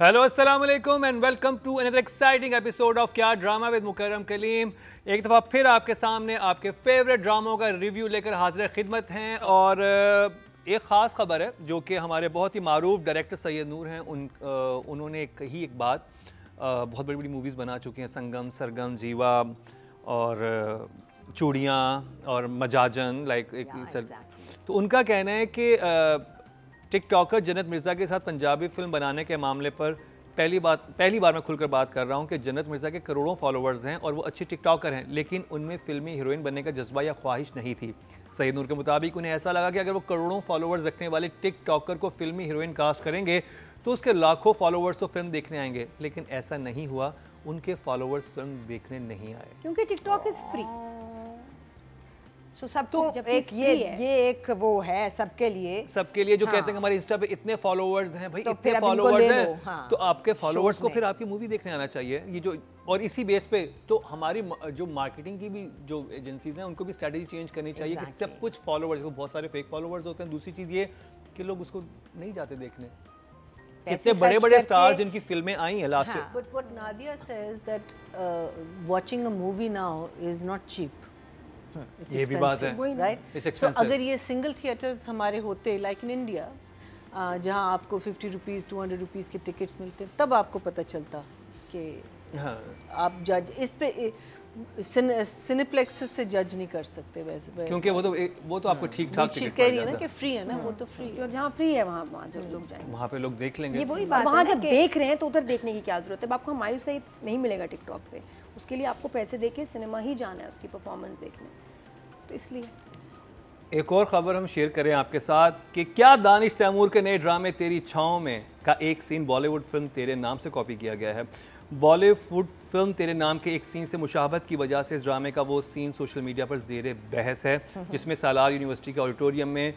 Hello अस्सलाम वालेकुम and welcome to another exciting episode of क्या ड्रामा विद मुकर्रम कलीम। एक दफ़ा फिर आपके सामने आपके फेवरेट ड्रामों का रिव्यू लेकर हाजिर खिदमत हैं और एक ख़ास खबर है जो कि हमारे बहुत ही मारूफ डायरेक्टर सैयद नूर हैं। उन्होंने कही एक बात, बहुत बड़ी बड़ी मूवीज़ बना चुकी हैं, संगम, सरगम, जीवा और चूड़ियाँ और मजाजन तो उनका कहना है कि टिकटॉकर जन्नत मिर्ज़ा के साथ पंजाबी फिल्म बनाने के मामले पर पहली बार मैं खुलकर बात कर रहा हूं कि जन्नत मिर्ज़ा के करोड़ों फॉलोअर्स हैं और वो अच्छी टिकटॉकर हैं, लेकिन उनमें फिल्मी हीरोइन बनने का जज्बा या ख्वाहिश नहीं थी। सैयद नूर के मुताबिक उन्हें ऐसा लगा कि अगर वो करोड़ों फॉलोअर्स रखने वाले टिकटॉकर को फिल्मी हीरोइन कास्ट करेंगे तो उसके लाखों फॉलोअर्स तो फिल्म देखने आएंगे, लेकिन ऐसा नहीं हुआ। उनके फॉलोअर्स फिल्म देखने नहीं आए क्योंकि टिकटॉक इज फ्री। सो सबको एक ये एक वो है सबके लिए जो कहते हैं हमारे इंस्टा पे इतने फॉलोअर्स हैं, भाई तो इतने फॉलोअर्स हैं, हाँ। तो आपके फॉलोअर्स को फिर आपकी मूवी देखने आना चाहिए। ये जो और इसी बेस पे तो हमारी जो मार्केटिंग की भी जो एजेंसीज हैं उनको भी स्ट्रेटजी चेंज करनी चाहिए कि सब कुछ फॉलोअर्स, बहुत सारे फेक फॉलोअर्स होते हैं। दूसरी चीज़ ये कि लोग उसको नहीं जाते देखने। कितने बड़े बड़े स्टार्स जिनकी फिल्में आई हैं last year. But what Nadia says that watching a movie now is not cheap. ये भी बात है, राइट? सो अगर ये सिंगल थिएटर्स हमारे होते लाइक इन इंडिया, जहाँ आपको 50 रुपीज़ 200 रुपीज़ के टिकट्स मिलते, तब आपको पता चलता कि आप जज इस पे सिनेप्लेक्स से जज नहीं कर सकते वैसे, क्योंकि वो तो आपको ठीक ठाक चीज़ कह रही है ना कि फ्री है ना, वो तो फ्री है। जहाँ फ्री है वहाँ जब लोग जाएंगे वहाँ पे लोग देख लेंगे। ये वही बात वहाँ जब देख रहे हैं तो उधर देखने की क्या जरूरत है? आपको हमायूं सहित नहीं मिलेगा टिकटॉक पे, उसके लिए आपको पैसे देके सिनेमा ही जाना है उसकी परफॉर्मेंस देखने, तो इसलिए। एक और ख़बर हम शेयर करें आपके साथ कि क्या दानिश तैमूर के नए ड्रामे तेरी छाँव में का एक सीन बॉलीवुड फिल्म तेरे नाम से कॉपी किया गया है। बॉलीवुड फिल्म तेरे नाम के एक सीन से मुशाबहत की वजह से इस ड्रामे का वो सीन सोशल मीडिया पर ज़ेरे बहस है, जिसमें सालार यूनिवर्सिटी के ऑडिटोरियम में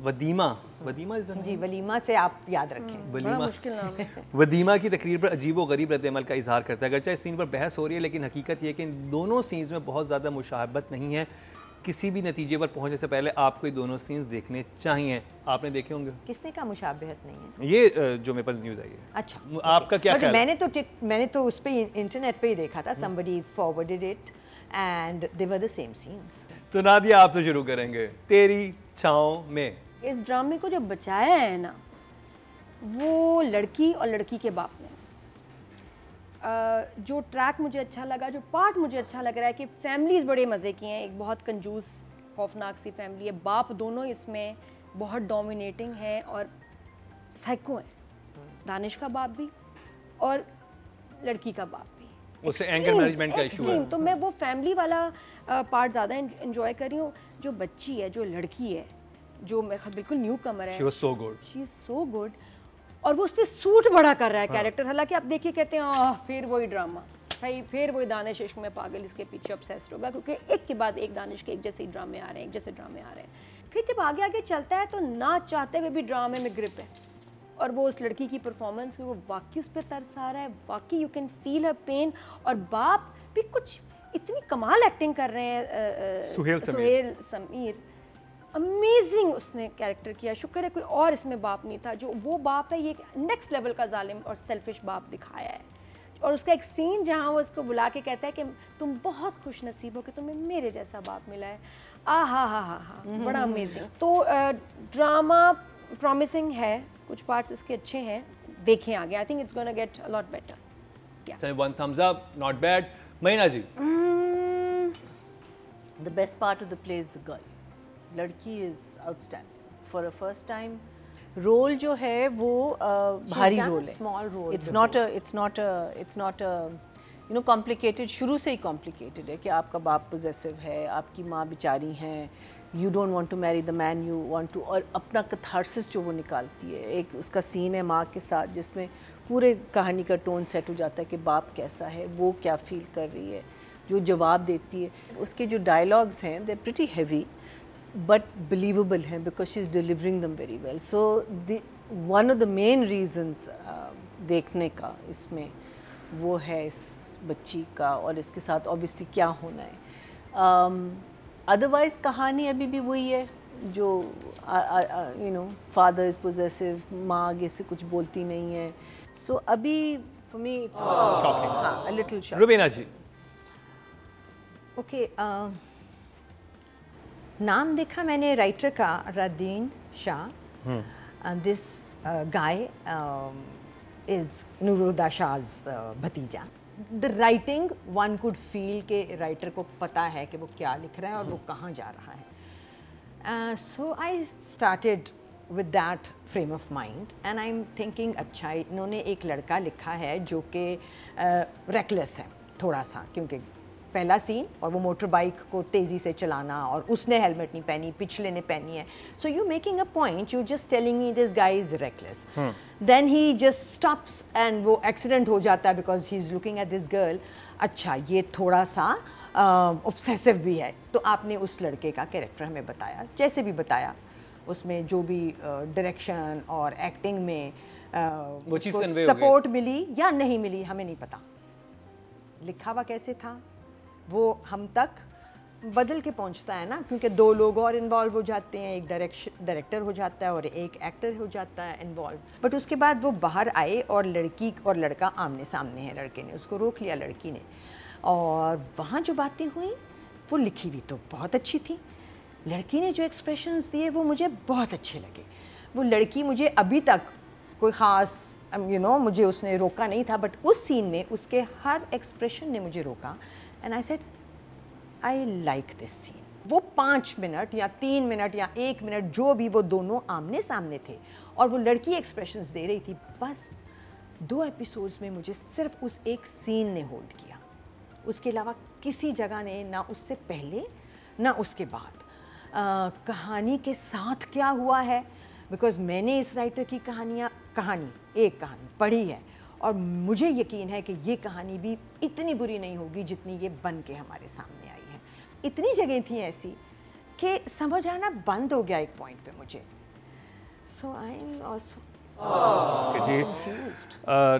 वलीमा से आप याद रखें, बड़ा मुश्किल नाम है। वदीमा की तकरीर पर अजीब व गरीब रद्द-ए-अमल का इजहार करता है। अगरचे इस सीन पर बहस हो रही है, लेकिन हकीकत ये कि इन दोनों सीन्स में बहुत ज़्यादा मुशाबहत नहीं है। किसी भी नतीजे पर पहुंचने से पहले आपको ये दोनों सीन्स देखने चाहिए। आपने देखे होंगे। किसने कहा मुशाबहत नहीं है? ये जो मेरे पास न्यूज़ आई है। अच्छा, आपका क्या ख्याल? मैंने तो उस पे इंटरनेट पे ही देखा था, somebody forwarded it and they were the same scenes। तो नादिया आपसे शुरू करेंगे। तेरी छाँव में इस ड्रामे को जो बचाया है ना, वो लड़की और लड़की के बाप ने। जो ट्रैक मुझे अच्छा लगा, जो पार्ट मुझे अच्छा लग रहा है कि फैमिलीज़ बड़े मज़े की हैं। एक बहुत कंजूस खौफनाक सी फैमिली है, बाप दोनों इसमें बहुत डोमिनेटिंग है और साइको है, दानिश का बाप भी और लड़की का बाप भी। उससे एंगर मैनेजमेंट का इशू है, तो मैं वो फैमिली वाला पार्ट ज़्यादा इंजॉय कर रही हूँ। जो बच्ची है, जो लड़की है, जो मैं बिल्कुल न्यू कमर है, she was so good, she is so good, और वो उस पर सूट बड़ा कर रहा है कैरेक्टर। हालांकि आप देखिए कहते हैं फिर वही ड्रामा, भाई फिर वही दानिश इश्क में पागल, इसके पीछे ऑब्सेस्ड होगा, क्योंकि एक के बाद एक दानिश के एक जैसे ड्रामे आ रहे हैं, एक जैसे ड्रामे आ रहे हैं। फिर जब आगे आगे चलता है तो ना चाहते हुए भी ड्रामे में ग्रिप है, और वो उस लड़की की परफॉर्मेंस में वो वाकई उस पर तरस आ रहा है, वाकई you can feel her pain. और बाप भी कुछ इतनी कमाल एक्टिंग कर रहे हैं, सुहेल समीर, अमेजिंग उसने कैरेक्टर किया। शुक्र है कोई और इसमें बाप नहीं था। जो वो बाप है, ये नेक्स्ट लेवल का जालिम और सेल्फिश बाप दिखाया है। और उसका एक सीन जहाँ वो उसको बुला के कहता है कि तुम बहुत खुश नसीब हो कि तुम्हें मेरे जैसा बाप मिला है। हा, बड़ा अमेजिंग। तो ड्रामा प्रॉमिसिंग है, कुछ पार्ट्स इसके अच्छे हैं, देखें आगे। I think it's gonna get a lot better. One thumbs up, not bad. महीना जी, the best part of the play is the girl. लड़की is outstanding for a first time. Role जो है वो भारी रोल है, small role. It's not you know complicated. शुरू से ही कॉम्प्लिकेटेड है कि आपका बाप पोजेसिव है, आपकी माँ बेचारी हैं, you don't want to marry the man you want to, और अपना कैथार्सिस जो वो निकालती है। एक उसका सीन है माँ के साथ जिसमें पूरे कहानी का टोन सेट हो जाता है कि बाप कैसा है, वो क्या फील कर रही है, जो जवाब देती है। उसके जो डायलॉग्स हैं दे प्रिटी हैवी but believable हैं because she is delivering them very well. So one of the main reasons देखने का इसमें वो है इस बच्ची का और इसके साथ obviously क्या होना है। अदरवाइज़ कहानी अभी भी वही है, जो you know father is possessive, माँ आगे से कुछ बोलती नहीं है. सो अभी फॉर मी हाँ, a little shocking. Rubina ji. Okay, नाम देखा मैंने राइटर का, Radeen Shah. This guy is Nooruddin शाह's भतीजा. The writing one could feel के राइटर को पता है कि वो क्या लिख रहा है और वो कहाँ जा रहा है. So I started with that frame of mind and I'm thinking अच्छा इन्होंने एक लड़का लिखा है जो कि reckless है थोड़ा सा, क्योंकि पहला सीन और वो मोटर बाइक को तेज़ी से चलाना और उसने हेलमेट नहीं पहनी, पिछले ने पहनी है. So you making a point, you just telling me this guy is reckless. Then he just stops and वो एक्सीडेंट हो जाता है because he is looking at this girl. अच्छा ये थोड़ा सा ऑब्सेसिव भी है. तो आपने उस लड़के का कैरेक्टर हमें बताया, जैसे भी बताया, उसमें जो भी डायरेक्शन और एक्टिंग में वो चीज़ सपोर्ट मिली या नहीं मिली हमें नहीं पता. लिखा हुआ कैसे था वो हम तक बदल के पहुंचता है ना, क्योंकि दो लोग और इन्वॉल्व हो जाते हैं, एक डायरेक्टर हो जाता है और एक एक्टर हो जाता है इन्वॉल्व. बट उसके बाद वो बाहर आए और लड़की और लड़का आमने सामने हैं. लड़के ने उसको रोक लिया, लड़की ने, और वहाँ जो बातें हुई वो लिखी भी तो बहुत अच्छी थी. लड़की ने जो एक्सप्रेशंस दिए वो मुझे बहुत अच्छे लगे. वो लड़की मुझे अभी तक कोई ख़ास मुझे उसने रोका नहीं था, बट उस सीन में उसके हर एक्सप्रेशन ने मुझे रोका. And I said I like this scene. वो 5 मिनट या 3 मिनट या 1 मिनट जो भी, वो दोनों आमने सामने थे और वो लड़की एक्सप्रेशंस दे रही थी. बस 2 एपिसोड्स में मुझे सिर्फ उस एक सीन ने होल्ड किया. उसके अलावा किसी जगह ने, ना उससे पहले ना उसके बाद. कहानी के साथ क्या हुआ है, बिकॉज़ मैंने इस राइटर की एक कहानी पढ़ी है और मुझे यकीन है कि ये कहानी भी इतनी बुरी नहीं होगी जितनी ये बन के हमारे सामने आई है. इतनी जगह थी ऐसी कि समझ आना बंद हो गया एक पॉइंट पे मुझे. सो आई एम ऑल्सो जी.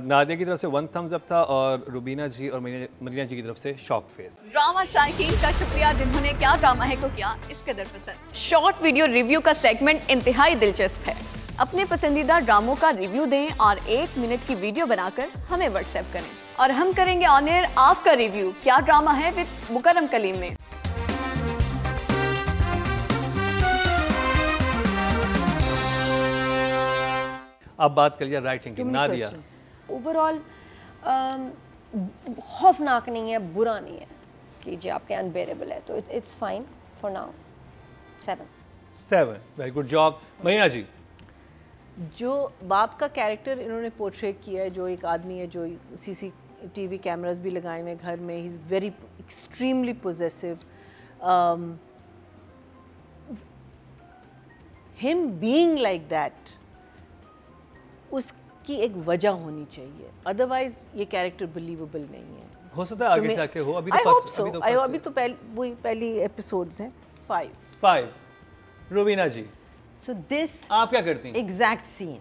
नादिया की तरफ से 1 thumbs up था और रुबीना जी और मरीना जी की तरफ से शॉक फेस. ड्रामा शायकीन का शुक्रिया जिन्होंने क्या ड्रामा है को किया इस कदर पसंद. शॉर्ट वीडियो रिव्यू का सेगमेंट इंतहाई दिलचस्प है. अपने पसंदीदा ड्रामों का रिव्यू दें और 1 मिनट की वीडियो बनाकर हमें व्हाट्सएप करें और हम करेंगे ऑन एयर आपका रिव्यू क्या ड्रामा है विद मुकर्रम कलीम में. अब बात कर लिया राइटिंग की. नादिया, ओवरऑल खौफनाक नहीं है, बुरा नहीं है कि जी आपके अनबेरेबल है, तो it's fine for now. 7. Very good job. Marina ji, जो बाप का कैरेक्टर इन्होंने पोर्ट्रे किया है, जो एक आदमी है जो CCTV कैमरास भी लगाए हुए घर में, he is very extremely possessive. Him being like that, उसकी एक वजह होनी चाहिए, अदरवाइज ये कैरेक्टर बिलीवेबल नहीं है. हो सकता है आगे जाके हो. अभी तो पहली एपिसोड्स हैं. 5. रुबीना जी, सो दिस आप क्या करती हैं? एग्जैक्ट सीन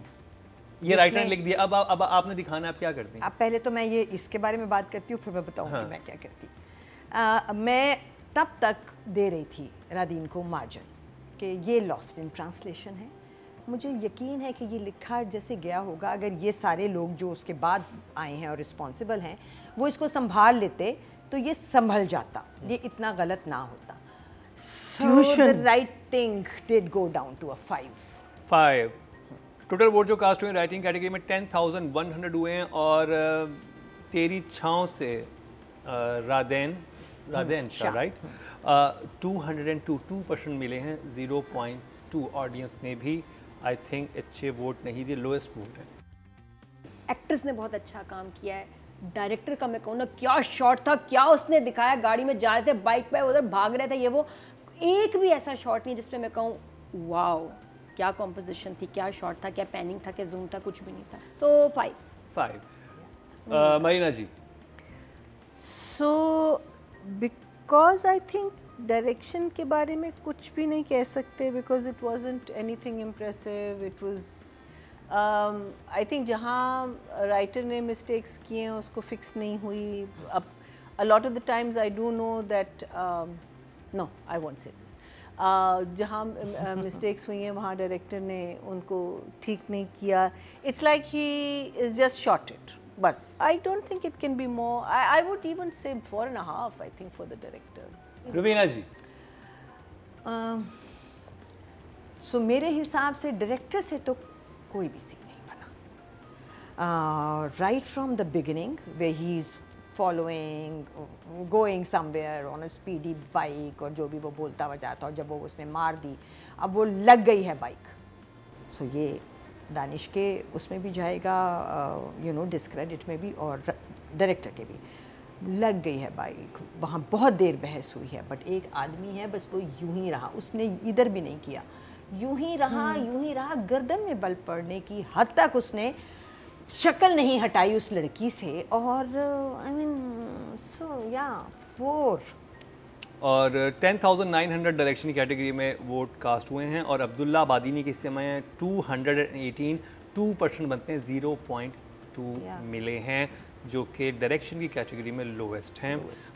ये राइटर ने लिख दिया, अब आपने दिखाना है आप क्या करती हैं? अब पहले तो मैं ये इसके बारे में बात करती हूँ, फिर मैं बताऊँगी मैं क्या करती. मैं तब तक दे रही थी रादीन को मार्जिन कि ये लॉस्ट इन ट्रांसलेशन है. मुझे यकीन है कि ये लिखा जैसे गया होगा, अगर ये सारे लोग जो उसके बाद आए हैं और रिस्पॉन्सिबल हैं वो इसको संभाल लेते तो ये संभल जाता, ये इतना गलत ना होता. So the writing did go down to a 5. Total vote जो कास्ट हुए राइटिंग कैटेगरी में 10,100 हुए हैं और तेरी छाँव से रादेन शाह राइट 202% मिले हैं. 0.2 ऑडियंस ने भी आई थिंक अच्छे वोट नहीं दिए, लोएस्ट वोट है. एक्ट्रेस ने बहुत अच्छा काम किया है. डायरेक्टर का मैं कहूँ ना, क्या शॉट था, क्या उसने दिखाया. गाड़ी में जा रहे थे, बाइक पे उधर भाग रहे थे, ये वो एक भी ऐसा शॉट नहीं जिसपे मैं कहूँ वाओ क्या कॉम्पोजिशन थी, क्या शॉट था, क्या पैनिंग था, क्या जूम था, कुछ भी नहीं था. तो 5. Marina ji, so because I think direction के बारे में कुछ भी नहीं कह सकते, because it wasn't anything impressive. It was I think जहाँ राइटर ने मिस्टेक्स किए हैं उसको फिक्स नहीं हुई. अब a lot of the times I do know that no, I won't say this. जहाँ मिस्टेक्स हुई हैं वहाँ डायरेक्टर ने उनको ठीक नहीं किया. It's like he is just shot it बस. I don't think it can be more. I would even say 4.5 I think for the director. Rubina ji. सो मेरे हिसाब से डायरेक्टर से तो कोई भी सीन नहीं बना. Right from the beginning way he is following going somewhere on a speedy bike और जो भी वो बोलता हुआ जाता और जब वो उसने मार दी अब वो लग गई है बाइक. सो ये दानिश के उसमें भी जाएगा यू नो डिस्क्रेडिट में भी और डायरेक्टर के भी. लग गई है बाइक. वहाँ बहुत देर बहस हुई है बट एक आदमी है बस वो यूं ही रहा. उसने इधर भी नहीं किया. यूं ही रहा गर्दन में बल पड़ने की हद तक उसने शक्ल नहीं हटाई उस लड़की से. और आई मीन सो या 4. और 10,900 डायरेक्शन की कैटेगरी में वोट कास्ट हुए हैं और अब्दुल्ला बादीनी के हिस्से में 218 2% बनते हैं 0.2 मिले हैं जो कि डायरेक्शन की कैटेगरी में लोवेस्ट हैं.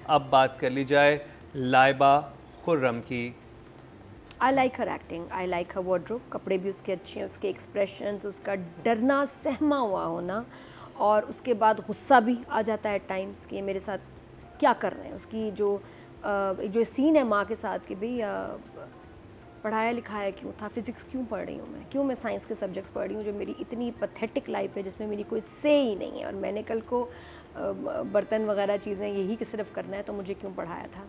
अब बात कर ली जाए लाइबा खुर्रम की. I like her acting, I like her wardrobe. कपड़े भी उसके अच्छे हैं, उसके एक्सप्रेशंस, उसका डरना सहमा हुआ होना और उसके बाद गुस्सा भी आ जाता है टाइम्स कि मेरे साथ क्या कर रहे हैं. उसकी जो सीन है माँ के साथ कि भाई पढ़ाया लिखाया क्यों था, फिज़िक्स क्यों पढ़ रही हूँ मैं, क्यों मैं साइंस के सब्जेक्ट्स पढ़ रही हूँ जो मेरी इतनी पैथेटिक लाइफ है जिसमें मेरी कोई से ही नहीं है और मैंने कल को बर्तन वगैरह चीज़ें यही कि सिर्फ करना है तो मुझे क्यों पढ़ाया था.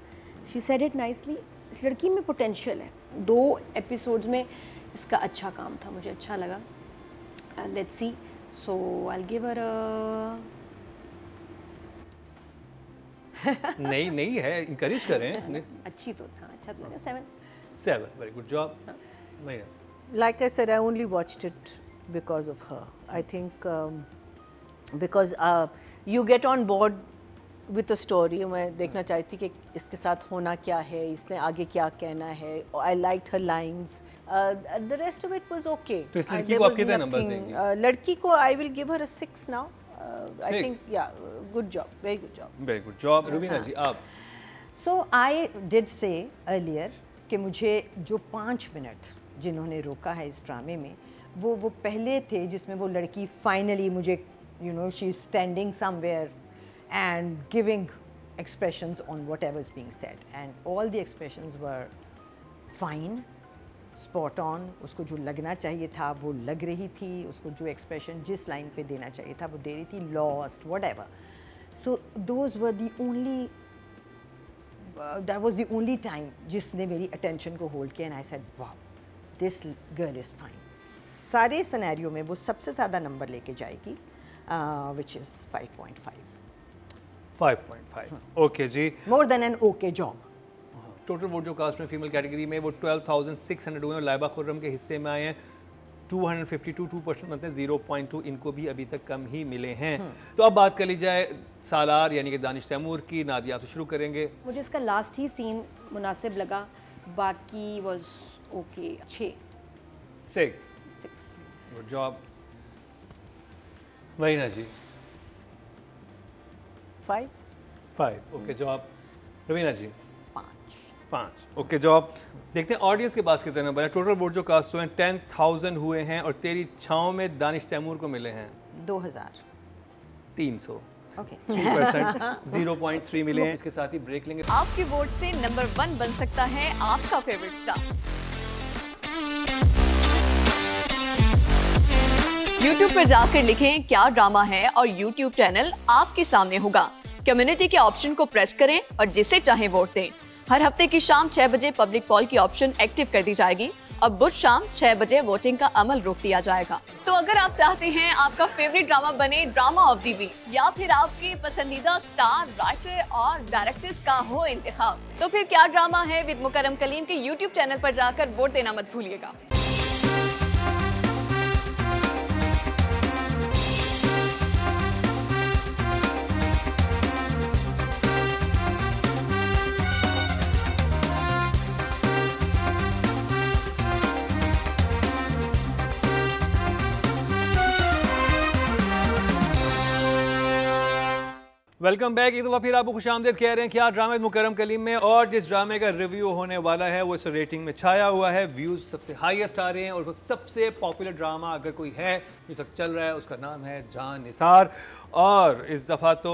She said it nicely. इस लड़की में पोटेंशियल है. 2 एपिसोड्स में इसका अच्छा काम था, मुझे अच्छा लगा. Let's see. So I will give her नहीं है, इंकरेज करें. अच्छी तो था, अच्छा तो लगा. 7. Very good job. Like I said, I only watched it because of her. I think because you get on board with a story. मैं देखना चाहती कि इसके साथ होना क्या है, इसने आगे क्या कहना है. I liked her lines. The rest of it was okay. तो इस लड़की को आप कितने नंबर देंगे? लड़की को I will give her a 6 now. I think good job, very good job. Very good job. Rubina जी आप. So I did say earlier कि मुझे जो 5 मिनट जिन्होंने रोका है इस ड्रामे में वो पहले थे जिसमें वो लड़की फाइनली मुझे you know she is standing somewhere and giving expressions on whatever is being said and all the expressions were fine, spot on. उसको जो लगना चाहिए था वो लग रही थी. उसको जो expression जिस लाइन पे देना चाहिए था वो दे रही थी. Lost, whatever. So those were the only that was the only time जिसने मेरी attention को hold किया and I said wow, this girl is fine. सारे सिनेरियो में वो सबसे ज़्यादा नंबर लेके जाएगी which is 5.5. 5.5. ओके जी. More than an okay job. Total vote जो कास्ट में फीमेल कैटेगरी में वो 12,600 हुए हैं और लाइबा खुर्रम के हिस्से में आए हैं 252 2% बनते हैं 0.2. इनको भी अभी तक कम ही मिले हैं. तो अब बात कर ली जाए सालार यानी कि दानिश तैमूर की. नादिया तो शुरू करेंगे. मुझे इसका लास्ट ही सीन मुनासिब लगा, बाकी was okay. 6. Good job. Waheena ji. 5. Okay job. Raveena ji 5. Okay job. देखते हैं ऑडियंस के पास कितने नंबर हैं. टोटल वोट जो कास्ट हुए हैं 10,000 हुए हैं और तेरी छाँव में दानिश तैमूर को मिले हैं 2,300. ओके. 3%. 0.3 मिले हैं. इसके साथ ही ब्रेक लेंगे. आपके वोट से नंबर 1 बन सकता है आपका फेवरेट स्टार. YouTube पर जाकर लिखें क्या ड्रामा है और YouTube चैनल आपके सामने होगा. कम्युनिटी के ऑप्शन को प्रेस करें और जिसे चाहे वोट दें. हर हफ्ते की शाम 6 बजे पब्लिक पॉल की ऑप्शन एक्टिव कर दी जाएगी और बुध शाम 6 बजे वोटिंग का अमल रोक दिया जाएगा. तो अगर आप चाहते हैं आपका फेवरेट ड्रामा बने ड्रामा ऑफ द वीक या फिर आपके पसंदीदा स्टार, राइटर और डायरेक्टर्स का हो इंतखाब, तो फिर क्या ड्रामा है विद मुकर्रम कलीम के YouTube चैनल पर जाकर वोट देना मत भूलिएगा. Welcome back. एक दफ़ा फिर आपको खुशामदीद कह रहे हैं क्या ड्रामा मुकर्रम कलीम में, और जिस ड्रामे का रिव्यू होने वाला है वो इस रेटिंग में छाया हुआ है। व्यूज़ सबसे हाईएस्ट आ रहे हैं और सबसे पॉपुलर ड्रामा अगर कोई है जो सब चल रहा है उसका नाम है जान निसार। और इस दफ़ा तो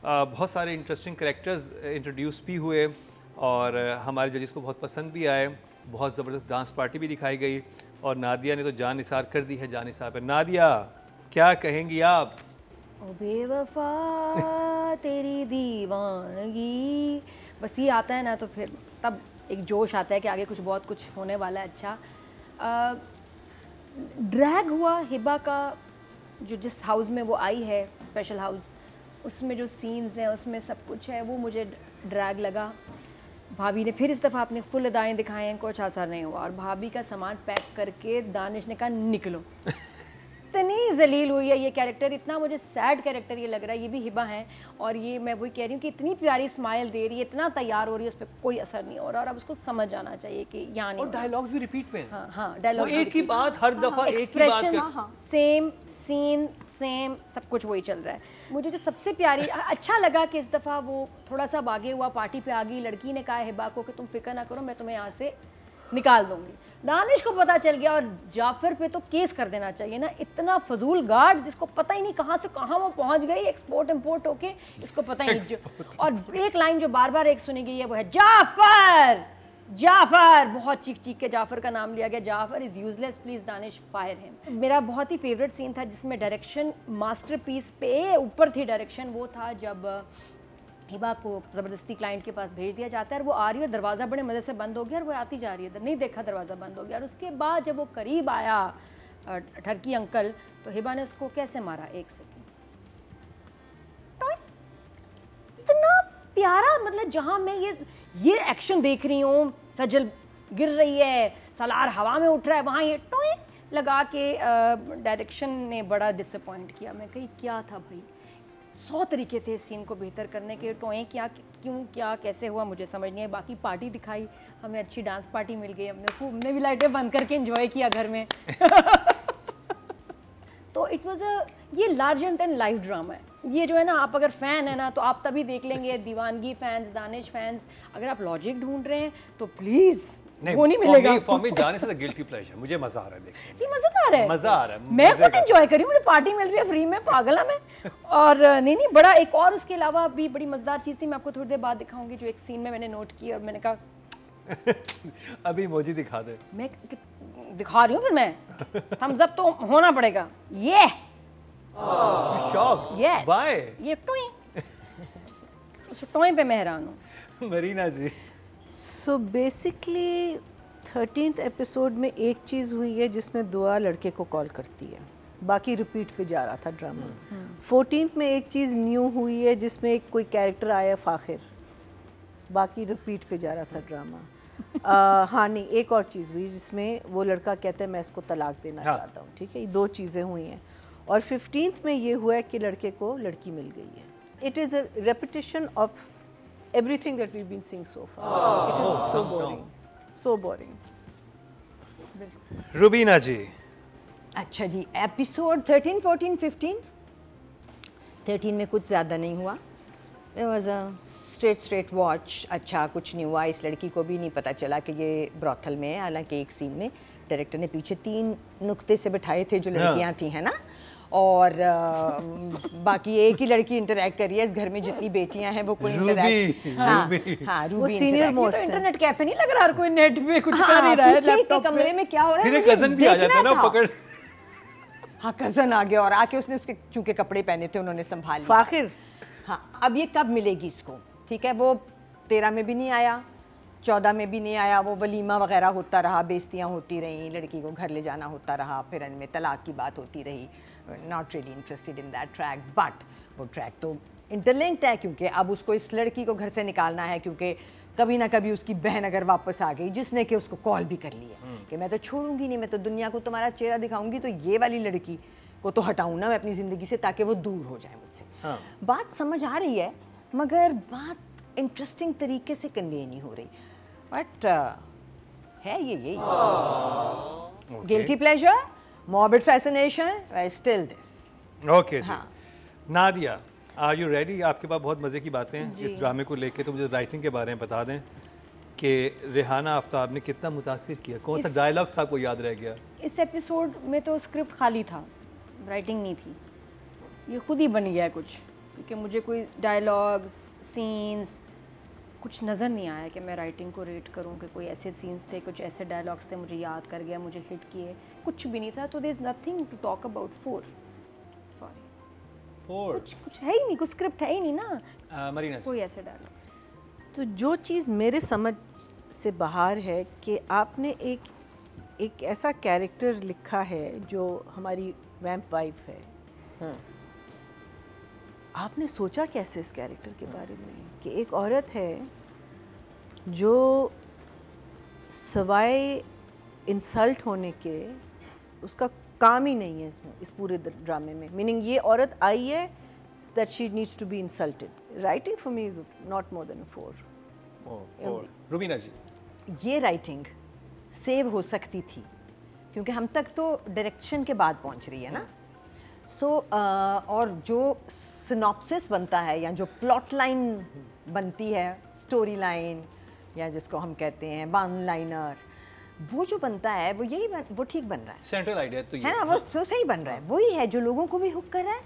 बहुत सारे इंटरेस्टिंग कैरेक्टर्स इंट्रोड्यूस भी हुए और हमारे जजेस को बहुत पसंद भी आए। बहुत ज़बरदस्त डांस पार्टी भी दिखाई गई और नादिया ने तो जान निसार कर दी है जान निसार पर। नादिया क्या कहेंगी आप? ओ बेवफा तेरी दीवानगी, बस ये आता है ना तो फिर तब एक जोश आता है कि आगे बहुत कुछ होने वाला है। अच्छा ड्रैग हुआ हिबा का जो जिस हाउस में वो आई है, स्पेशल हाउस, उसमें जो सीन्स हैं उसमें सब कुछ है वो मुझे ड्रैग लगा। भाभी ने फिर इस दफ़ा अपने फुल अदाएँ दिखाए हैं, कुछ असर नहीं हुआ। और भाभी का सामान पैक करके दानिश ने कहा निकलो। इतनी जलील हुई है ये कैरेक्टर, इतना मुझे सैड कैरेक्टर ये लग रहा है। ये भी हिबा है और ये मैं वही कह रही हूँ कि इतनी प्यारी स्माइल दे रही है, इतना तैयार हो रही है, उस पर कोई असर नहीं हो रहा। और अब उसको समझ आना चाहिए कि यहाँ नहीं। और डायलॉग्स भी रिपीट में। हाँ हाँ, डायलॉग एक ही बात हर दफ़ा एक ही बात, सेम सीन सेम सब कुछ वही चल रहा है। मुझे जो सबसे प्यारी अच्छा लगा कि इस दफ़ा वो थोड़ा सा आगे हुआ, पार्टी पे आ गई। लड़की ने कहा हिबा को कि तुम फिक्र ना करो, मैं तुम्हें यहाँ से निकाल दूंगी। दानिश को पता चल गया और जाफर पे तो केस कर देना चाहिए ना। इतना फजूल गार्ड जिसको पता ही नहीं कहाँ से कहाँ वो पहुँच गई, एक्सपोर्ट इम्पोर्ट होके, इसको पता ही नहीं। और एक लाइन जो बार बार एक सुनी गई है वो है जाफर जाफर, बहुत चीख चीख के जाफर का नाम लिया गया। Jafar is useless, please Danish fire him. मेरा बहुत ही फेवरेट सीन था जिसमें डायरेक्शन मास्टरपीस पे ऊपर थी डायरेक्शन, वो था जब हिबा को ज़बरदस्ती क्लाइंट के पास भेज दिया जाता है और वो आ रही है, दरवाज़ा बड़े मज़े से बंद हो गया और वो आती जा रही है, नहीं देखा दरवाज़ा बंद हो गया। और उसके बाद जब वो करीब आया ठरकी अंकल, तो हिबा ने उसको कैसे मारा, एक सेकेंड, इतना प्यारा। मतलब जहाँ मैं ये एक्शन देख रही हूँ, सजल गिर रही है, सलार हवा में उठ रहा है, वहाँ ये टोई लगा के डायरेक्शन ने बड़ा डिसअपॉइंट किया। मैं कही क्या था भाई, 100 तरीके थे इस सीन को बेहतर करने के। टोएं क्या, क्यों, क्या, कैसे हुआ मुझे समझ नहीं है। बाकी पार्टी दिखाई, हमें अच्छी डांस पार्टी मिल गई, हमने भी लाइटें बंद करके एंजॉय किया घर में। तो इट वाज ये लार्जर देन लाइफ ड्रामा है ये जो है ना। आप अगर फ़ैन है ना तो आप तभी देख लेंगे। दीवानगी फैंस, दानिश फैंस, अगर आप लॉजिक ढूंढ रहे हैं तो प्लीज़ वो नहीं मिलेगा। फॉर मी जाने से गिल्टी प्लेजर, मुझे मजा आ रहा है देखने। ये मज़ेदार है, मजा आ रहा है, मैं खुद एंजॉय करी, मुझे पार्टी मिल रही है फ्री में, पागल है मैं। और नहीं बड़ा एक और उसके अलावा भी बड़ी मज़ेदार चीज़ थी, मैं आपको थोड़ी देर बाद दिखाऊंगी, जो एक सीन में मैंने नोट की और मैंने कहा अभी इमोजी दिखा दे। मैं दिखा रही हूँ, फिर मैं थम्स अप तो होना पड़ेगा। ये शॉक, यस, बाय, ये टोई उस टोई पे मैं हैरान हूँ। Marina ji. So basically 13th episode में एक चीज़ हुई है जिसमें दुआ लड़के को कॉल करती है, बाकी रिपीट पे जा रहा था ड्रामा। 14th में एक चीज़ न्यू हुई है जिसमें एक कोई कैरेक्टर आया फ़ाखिर, बाकी रिपीट पे जा रहा था ड्रामा। हाँ नहीं, एक और चीज़ हुई जिसमें वो लड़का कहता है मैं इसको तलाक देना चाहता हूँ, ठीक है। ये 2 चीज़ें हुई हैं। और 15th में ये हुआ है कि लड़के को लड़की मिल गई है। It is a repetition of everything that we've been seeing so far. It is so boring, so boring. Rubina ji. अच्छा जी, एपिसोड 13, 14, 15। 13 में कुछ ज़्यादा नहीं हुआ, it was a straight watch। अच्छा कुछ नहीं हुआ, इस लड़की को भी नहीं पता चला कि ये ब्रॉथल में है। हालांकि एक सीन में डायरेक्टर ने पीछे 3 नुक्ते से बिठाए थे जो लड़कियां थी, है ना। और बाकी एक ही लड़की इंटरैक्ट कर रही है इस घर में, जितनी बेटियां हैं वो कोई इंटरैक्ट। हाँ, वो सीनियर मोस्ट। इंटरनेट कैफे नहीं लग रहा, हर कोई नेट पे कुछ कर नहीं रहा है लैपटॉप पे। कमरे में क्या हो रहा है, फिर कजन भी आ जाता ना पकड़। हाँ, कजन आ गया और आके उसने उसके चूंकि कपड़े पहने थे उन्होंने संभाल लिया। फ़ाखिर। हाँ, अब ये कब मिलेगी इसको, ठीक है। वो 13 में भी नहीं आया, 14 में भी नहीं आया। वो वलीमा वगैरह होता रहा, बेइज्जतियाँ होती रहीं, लड़की को घर ले जाना होता रहा, फिर एंड में तलाक की बात होती रही। Not really interested in that track, but वो ट्रैक तो इंटरलिंक्ड है क्योंकि अब उसको इस लड़की को घर से निकालना है, क्योंकि कभी ना कभी उसकी बहन अगर वापस आ गई, जिसने कि उसको कॉल भी कर ली है कि मैं तो छोड़ूंगी नहीं, मैं तो दुनिया को तुम्हारा चेहरा दिखाऊंगी, तो ये वाली लड़की को तो हटाऊँ ना मैं अपनी ज़िंदगी से, ताकि वो दूर हो जाए मुझसे। हाँ। बात समझ आ रही है मगर बात इंटरेस्टिंग तरीके से कन्वे नहीं हो रही, बट है ये यही guilty pleasure, morbid fascination, still this. Okay जी। नादिया। Are you ready? आपके पास बहुत मज़े की बातें हैं इस ड्रामे को लेके, तो मुझे राइटिंग के बारे में बता दें कि रेहाना आफ्ताब ने कितना मुतासिर किया, कौन सा डायलॉग था आपको याद रह गया? इस एपिसोड में तो स्क्रिप्ट खाली था, राइटिंग नहीं थी, ये खुद ही बन गया कुछ, क्योंकि मुझे कोई डायलॉग्स सीन्स कुछ नज़र नहीं आया कि मैं राइटिंग को रेट करूं कि कोई ऐसे सीन्स थे, कुछ ऐसे डायलॉग्स थे मुझे याद कर गया, मुझे हिट किए, कुछ भी नहीं था। तो there is nothing to talk about 4, sorry 4 कुछ है ही नहीं, कुछ स्क्रिप्ट है ही नहीं ना, मरीना कोई ऐसे डायलॉग। तो जो चीज़ मेरे समझ से बाहर है कि आपने एक ऐसा कैरेक्टर लिखा है जो हमारी वैम्प वाइफ है। आपने सोचा कैसे इस कैरेक्टर के बारे में कि एक औरत है जो सवाए इंसल्ट होने के उसका काम ही नहीं है इस पूरे ड्रामे में, मीनिंग ये औरत आई है that she needs to be insulted. Writing for me is not more than a 4. Rubina जी, ये राइटिंग सेव हो सकती थी क्योंकि हम तक तो डायरेक्शन के बाद पहुंच रही है ना। और जो सिनॉप्सिस बनता है या जो प्लॉट लाइन बनती है, स्टोरी लाइन या जिसको हम कहते हैं वन लाइनर, वो जो बनता है वो वो ठीक बन रहा है, सेंट्रल आइडिया तो ये है ना, वो तो सही बन रहा है, वही है जो लोगों को भी हुक कर रहा है,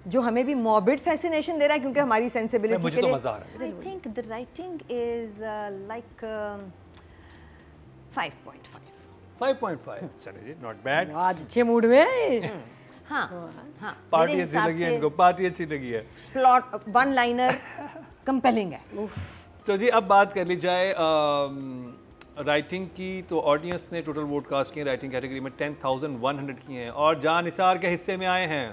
जो हमें भी मॉर्बिड फैसिनेशन दे रहा है क्योंकि हमारी सेंसिबिलिटी मुझे तो मजा आ रहा है। I think the writing is like 5.5। चलिए जी, नॉट बैड। आज अच्छे मूड में। हाँ हाँ, पार्टी अच्छी लगी है इनको, पार्टी अच्छी लगी है। प्लॉट वन लाइनर कंपेलिंग है। तो जी अब बात कर ली जाए राइटिंग की, तो ऑडियंस ने टोटल वोट कास्ट किए राइटिंग कैटेगरी में 10,100 किए हैं और जान निसार के हिस्से में आए हैं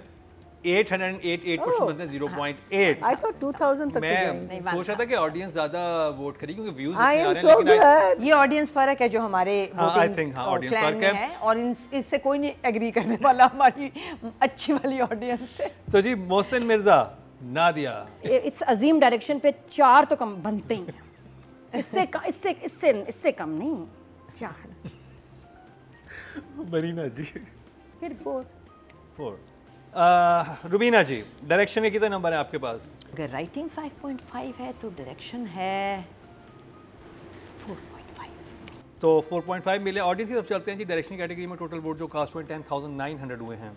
888% मतलब 0.8। I thought 2000 तक मैं सोच रहा था कि ऑडियंस ज्यादा वोट करेगी क्योंकि views I am so glad. ये ऑडियंस फर्क है जो हमारे I think हाँ ऑडियंस क्लैन फर्क में है है और इससे कोई नहीं एग्री करने वाला हमारी अच्छी वाली ऑडियंस से। तो जी मोहसिन मिर्जा, नादिया, इस अजीम डायरेक्शन पे 4 तो कम बनते ही हैं। इससे कम नहीं, 4। मरीना जी फिर 4। रुबीना जी, डायरेक्शन के कितने नंबर है आपके पास? अगर राइटिंग 5.5 है तो डायरेक्शन है 4.5। तो 4.5 मिले। ऑडियंस की तरफ चलते हैं जी। डायरेक्शन कैटेगरी में टोटल वोट जो कास्ट हुए 10,900 हुए हैं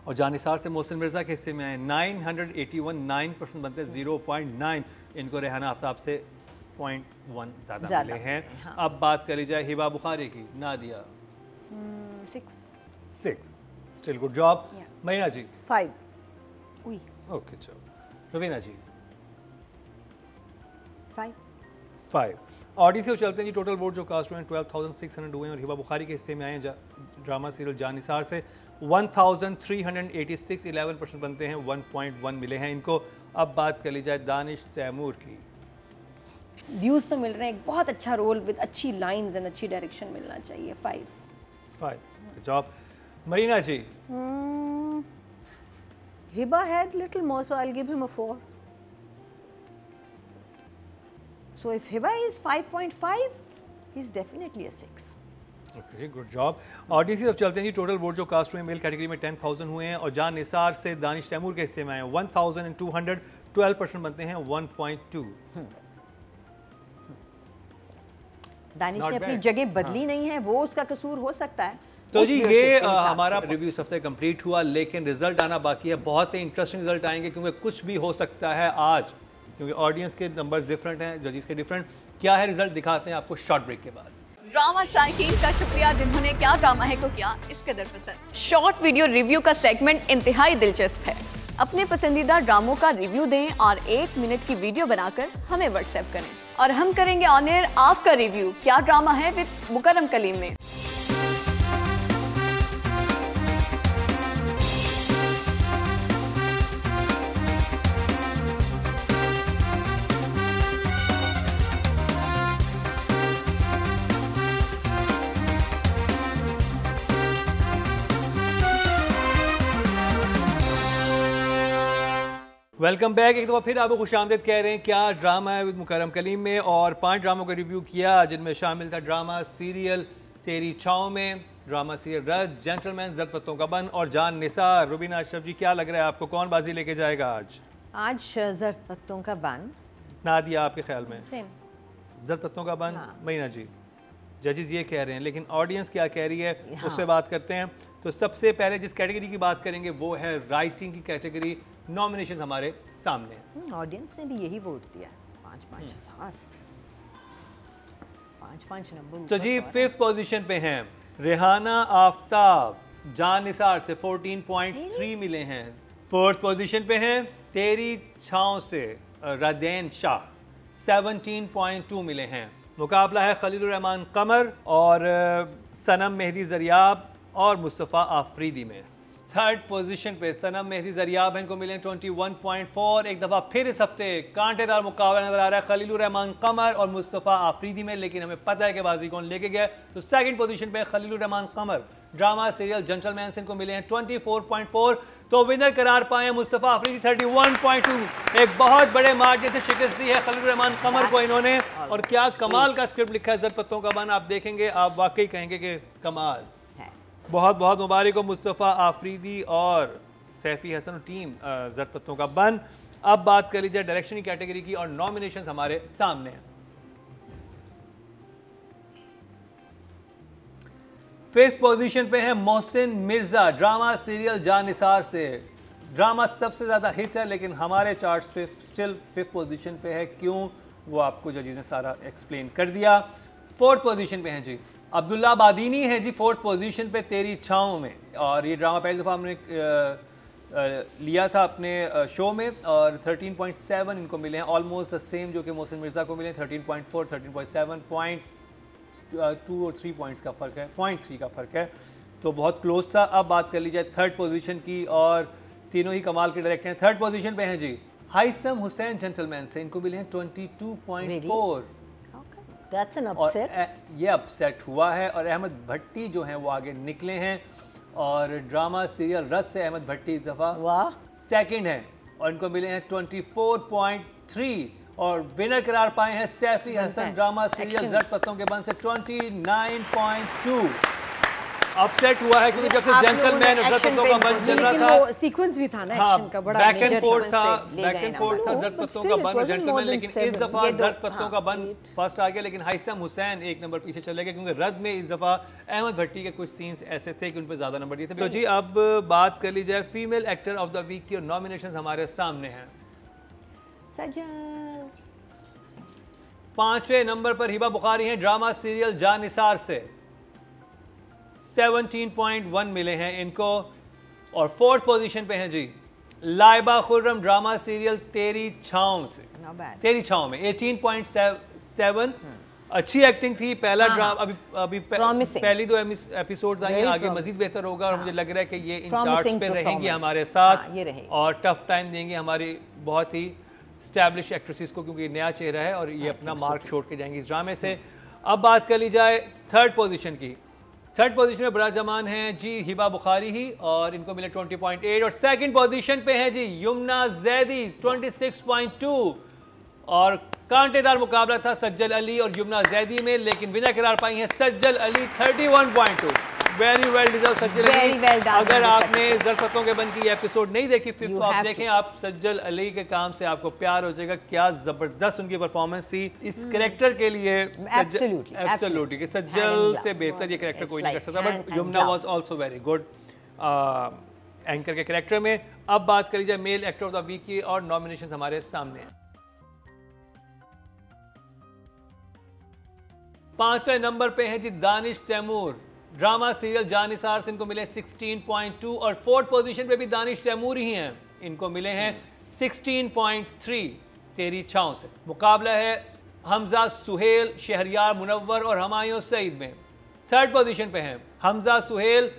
और जानिसार से मोहसिन मिर्जा के हिस्से में आए 981, 9% बनते हैं 0.9। इनको रेहाना आफ्ताब से 0.1 ज़्यादा मिले हैं। हाँ। अब बात करी जाए हिबा बुखारी की, Nadia 6, still good job. Marina ji 5। उई ओके चलो। रुबीना जी 5। ऑडियंस से चलते हैं जी। टोटल वोट जो कास्ट हुए हैं 12,600 हुए हैं और हिबा बुखारी के हिस्से में आए हैं ड्रामा सीरियल जानिसार से 1,386, 11% बनते हैं 1.1 मिले हैं इनको। अब बात कर ली जाए दानिश तैमूर की। व्यूज तो मिल रहे हैं, एक बहुत अच्छा रोल विद अच्छी लाइंस एंड अच्छी डायरेक्शन मिलना चाहिए। 5 job. Marina ji Hiba had little more, so I'll give him a 4. So if Hiba is 5.5, he's definitely a 6. Okay good job. Audience की तरफ चलते हैं जी। टोटल वोट जो कास्ट हुए मेल कैटेगरी में 10,000 हुए हैं और जान निसार से दानिश तैमूर के हिस्से में आए 1,200, 12% बनते हैं 1.2। दानिश Not ने अपनी bad. जगह बदली नहीं है, वो उसका कसूर हो सकता है। तो उस जी viewership ये के हिसाब हमारा से। रिव्यू इस हफ्ते कंप्लीट हुआ, लेकिन रिजल्ट आना बाकी है। बहुत ही इंटरेस्टिंग रिजल्ट आएंगे क्योंकि कुछ भी हो सकता है आज, क्योंकि ऑडियंस के नंबर्स डिफरेंट हैं, जजेस के डिफरेंट। क्या है रिजल्ट दिखाते हैं आपको शॉर्ट ब्रेक के बाद। ड्रामा शायकीन का शुक्रिया जिन्होंने क्या ड्रामा है को किया इस कदर पसंद। शॉर्ट वीडियो रिव्यू का सेगमेंट इंतहाई दिलचस्प है। अपने पसंदीदा ड्रामों का रिव्यू दें और 1 मिनट की वीडियो बनाकर हमें व्हाट्सएप करें और हम करेंगे ऑन एयर आपका रिव्यू क्या ड्रामा है विद मुकर्रम कलीम में। Welcome back. एक दफ़ा फिर आपको खुशामदीद कह रहे हैं क्या ड्रामा है विद मुकर्रम कलीम में, और 5 ड्रामों का रिव्यू किया जिनमें शामिल था ड्रामा सीरियल तेरी छाँव में, ड्रामा सीरियल रज, जेंटलमैन, जर्द पत्तों का बन और जान निसार। रुबीना अशरफ जी, क्या लग रहा है आपको, कौन बाजी लेके जाएगा आज? आज जर्द पत्तों का बन। नादिया, आपके ख्याल में? सेम। जर्द पत्तों का बन। हाँ। महीना जी, जजेस ये कह रहे हैं, लेकिन ऑडियंस क्या कह रही है हाँ। उससे बात करते हैं। तो सबसे पहले जिस कैटेगरी की बात करेंगे वो है राइटिंग की कैटेगरी। नॉमिनेशन हमारे सामने हैं। ऑडियंस ने भी यही वोट दिया, 5-5 हज़ार, 5-5 नंबर। तो जी 5th पोजीशन पे हैं रेहाना आफ्ताब, जान निसार से 14.3 मिले हैं। 4th पोजीशन पे हैं तेरी छाँव से रदैन शाह, 17.2 मिले हैं। मुकाबला है खलीलुर रहमान कमर और सनम मेहदी जरियाब और मुस्तफ़ा आफरीदी में। 3rd पोजीशन पे सनम मेहदी जरियाब हैं, इनको मिले 21.4। एक दफ़ा फिर इस हफ्ते कांटेदार मुकाबला नजर आ रहा है खलीलुर रहमान कमर और मुस्तफ़ा आफरीदी में, लेकिन हमें पता है कि बाजी कौन लेके गया। तो 2nd पोजीशन पे खलीलुर रहमान कमर, ड्रामा सीरियल जेंटलमैन से इनको मिले हैं 24.4। तो विनर करार पाए मुस्तफ़ा आफरीदी 31.2। एक बहुत बड़े मार्जिन से शिकस्त दी है खलीलुर रहमान कमर को इन्होंने। और क्या कमाल का स्क्रिप्ट लिखा है जर्द पत्तों का बन, आप देखेंगे आप वाकई कहेंगे कि कमाल। बहुत बहुत मुबारक हो मुस्तफ़ा आफरीदी और सैफी हसन और टीम जर्द पत्तों का बन। अब बात कर लीजिए डायरेक्शन की कैटेगरी की और नॉमिनेशंस हमारे सामने हैं। 5th पोजीशन पे है मोहसिन मिर्जा, ड्रामा सीरियल जान निसार से। ड्रामा सबसे ज़्यादा हिट है लेकिन हमारे चार्ट्स पे स्टिल 5th पोजीशन पे है। क्यों, वो आपको जजेस ने सारा एक्सप्लेन कर दिया। 4th पोजीशन पे हैं जी अब्दुल्ला बादीनी है जी 4th पोजीशन पे तेरी छाँव में। और ये ड्रामा पहली दफ़ा हमने लिया था अपने शो में और 13.7 इनको मिले हैं, ऑलमोस्ट द सेम जो कि मोहसिन मिर्ज़ा को मिले 13.4, 13.7, 0.2 और 3 पॉइंट्स का फ़र्क है, 0.3 का फ़र्क है, तो बहुत क्लोज था। अब बात कर ली जाए 3rd पोजीशन की और तीनों ही कमाल के डायरेक्टर हैं। 3rd पोजीशन पे हैं जी हाइसम हुसैन जेंटलमैन से, इनको मिले हैं 22.4। That's an और upset. ये अपसेट हुआ है और अहमद भट्टी जो हैं वो आगे निकले हैं और ड्रामा सीरियल रस से अहमद भट्टी इस दफ़ा वाह, 2nd है और इनको मिले हैं 24.3। और विनर करार पाए हैं सैफी हसन, ड्रामा सीरियल जर्द पत्तों के बन से 29.2। अपसेट हुआ है क्योंकि जब से जेंटलमैन और जर्द पत्तों का बन चल रहा था, वो सीक्वेंस भी था ना हाँ, एक्शन का, बड़ा बैक एंड major फोर्थ था, ले बैक गए एंड ना फोर्थ था वो। जर्द but पत्तों still का it बन और wasn't जेंटलमैन, more than लेकिन इस 7. दफा ये दो, जर्द पत्तों का बन हाँ। फर्स्ट आ गया, लेकिन हाइसम हुसैन 1 नंबर पीछे चले गए क्योंकि रद में इस दफा अहमद भट्टी के कुछ सीन्स ऐसे थे कि उन पर ज्यादा नंबर दिए थे। तो जी अब बात कर ली जाए female actor of the week की और नॉमिनेशंस हमारे सामने हैं। सजल 5वें नंबर पर हिबा बुखारी हैं, ड्रामा सीरियल जान निसार से 17.1 मिले हैं इनको। और 4th पोजीशन पे हैं जी लाइबा खुर्रम, ड्रामा सीरियल तेरी छाँव से, Not bad. तेरी छाँव में 18.7। अच्छी एक्टिंग थी, पहला ड्रामा अभी Promising. पहली 2 एपिसोड्स आई हैं, Very आगे promising. मजीद बेहतर होगा और मुझे लग रहा है कि ये इन Promising चार्ट्स पे रहेंगी performance. हमारे साथ हाँ, ये रहेगी। और टफ टाइम देंगे हमारी बहुत ही स्टैब्लिश एक्ट्रेसेस को क्योंकि ये नया चेहरा है और ये अपना मार्क छोड़ के जाएंगे इस ड्रामे से। अब बात कर ली जाए 3rd पोजीशन की। 3rd पोजीशन में बड़ा जमान हैं जी हिबा बुखारी ही और इनको मिले 20.8। और 2nd पोजीशन पे हैं जी यमुना जैदी 26.2। और कांटेदार मुकाबला था सज्जल अली और यमुना जैदी में, लेकिन विनर करार पाई हैं सज्जल अली 31.2। वेरी वेल डिजर्व सज्जल Very अली। well done, अगर Mr. आपने जर्द पत्तों के बन की एपिसोड नहीं देखी 5th You तो आप have देखें, to. आप सज्जल अली के काम से आपको प्यार हो जाएगा। क्या जबरदस्त उनकी परफॉर्मेंस थी इस कैरेक्टर के लिए। Absolutely, एब्सोल्युटली कि Hand सज्जल in से glove. बेहतर ये कैरेक्टर It's कोई नहीं कर like सकता, hand but and Yamuna glove. Was also very good anchor के कैरेक्टर में। अब बात करी जाए male actor of the week की और नॉमिनेशन हमारे सामने हैं। 5वें नंबर पे हैं जी दानिश तैमूर, ड्रामा सीरियल जान निसार से इनको मिले 16.2। और 4th पोजीशन पे भी दानिश तैमूर ही हैं, इनको मिले हैं 16.3 तेरी छाँव से। मुकाबला है हमजा सुहेल, शहरियार मुनव्वर और हमायूं सईद में। 3rd पोजीशन पे हैं हमजा सुहेल,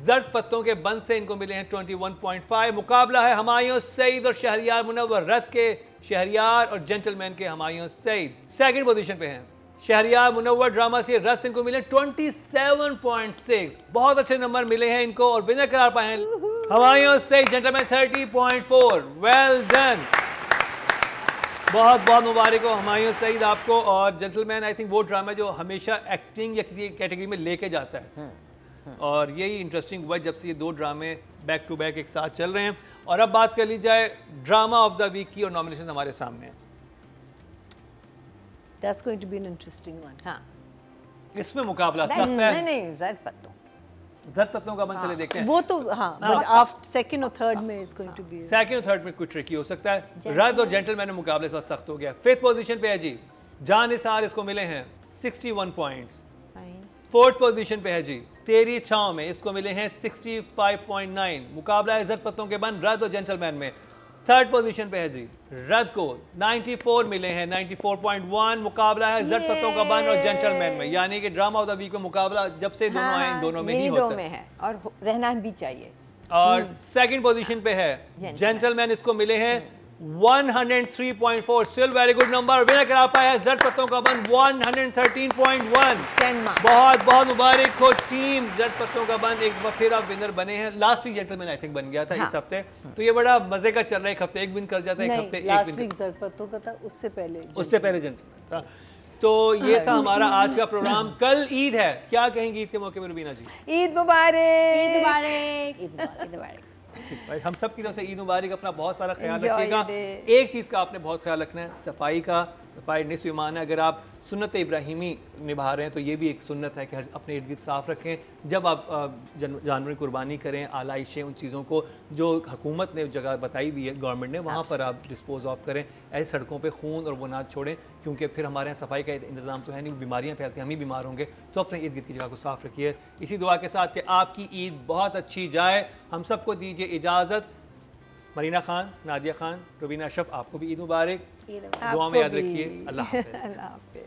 जर्द पत्तों के बंद से इनको मिले हैं 21.5। मुकाबला है हमायूं सईद और शहरियार मुनव्वर, रद के शहरियार और जेंटलमैन के हमायूं सईद। 2nd पोजीशन पे हैं शहरियार मुनव्वर, ड्रामा से रस इनको मिले 27.6। बहुत अच्छे नंबर मिले हैं इनको और विनर करार पाए हैं Humayun Saeed gentleman 30.4। Well done, बहुत बहुत मुबारक हो हमायूं सईद आपको। और जेंटलमैन आई थिंक वो ड्रामा जो हमेशा एक्टिंग या किसी कैटेगरी में लेके जाता है। और यही इंटरेस्टिंग हुआ जब से ये 2 ड्रामे बैक टू बैक एक साथ चल रहे हैं। और अब बात कर ली जाए ड्रामा ऑफ द वीक की, और नॉमिनेशन हमारे सामने है। That's going to be an interesting one. हाँ इसमें मुकाबला सख्त है। नहीं ज़र पत्तों जर पत्तों का बन चले देखते हैं। वो तो हाँ, but after second और third में it's going to be. Second और थर्ड में कुछ ट्रिकी हो सकता है। रद और जेंटलमैन में मुकाबले इस वक्त सख्त हो गया। 5th पोजीशन पे है जी जान निसार, इसको मिले हैं 61 पॉइंट्स। 4th पोजीशन पे है जी तेरी छांव में, इसको मिले हैं 65.9। मुकाबला है जर पत्तों के बन रद और जेंटलमैन में। 3rd पोजीशन पे है जी रद को 94 मिले हैं, 94.1। मुकाबला है जर पत्तों का बन और जेंटलमैन में, यानी कि ड्रामा ऑफ द वीक में मुकाबला जब से दोनों आए इन दोनों में ही होता है और रहना भी चाहिए। और 2nd पोजीशन पे है जेंटलमैन, इसको मिले हैं 103.4। Still very good number. Winner करा पाया है जर पत्तों का बन 113.1। बहुत बहुत मुबारक हो टीम जर पत्तों का बन, एक बार फिर आप विनर बने हैं। Last week gentleman I think बन गया था इस हफ्ते, तो ये बड़ा मजे का चल रहा है। एक हफ्ते एक विन कर जाता है, एक हफ्ते लास्ट एक वीक जरपतों का था, उससे पहले जेंटलमैन था। तो ये था हमारा आज का प्रोग्राम। कल ईद है, क्या कहेंगे ईद के मौके पर रुबीना जी? ईद मुबारक। ईद मुबारक। ईद मुबारक। भाई हम सब की तरफ से ईद मुबारक। अपना बहुत सारा ख्याल Enjoy रखिएगा। the day. एक चीज़ का आपने बहुत ख्याल रखना है, सफाई का। सफाई निस्फ़ ईमान है। अगर आप सुन्नत इब्राहिमी निभा रहे हैं तो ये भी एक सुन्नत है कि अपने इर्द गिर्द साफ़ रखें। जब आप जानवर की कुर्बानी करें, आलाइशें, उन चीज़ों को जो हुकूमत ने जगह बताई हुई है गवर्नमेंट ने, वहाँ पर आप डिस्पोज ऑफ करें। ऐसे सड़कों पे खून और वो ना छोड़ें, क्योंकि फिर हमारे यहाँ सफाई का इंतज़ाम तो है नहीं, बीमारियाँ फैलती हैं, हम ही बीमार होंगे। तो अपने इर्द गिर्द की जगह को साफ़ रखिए। इसी दुआ के साथ कि आपकी ईद बहुत अच्छी जाए। हम सबको दीजिए इजाज़त। मरीना खान, नादिया खान, रुबीना अशरफ, आपको भी ईद मुबारक। दुआ में याद रखिए। अल्लाह हाफ़िज़। अल्लाह हाफ़िज़।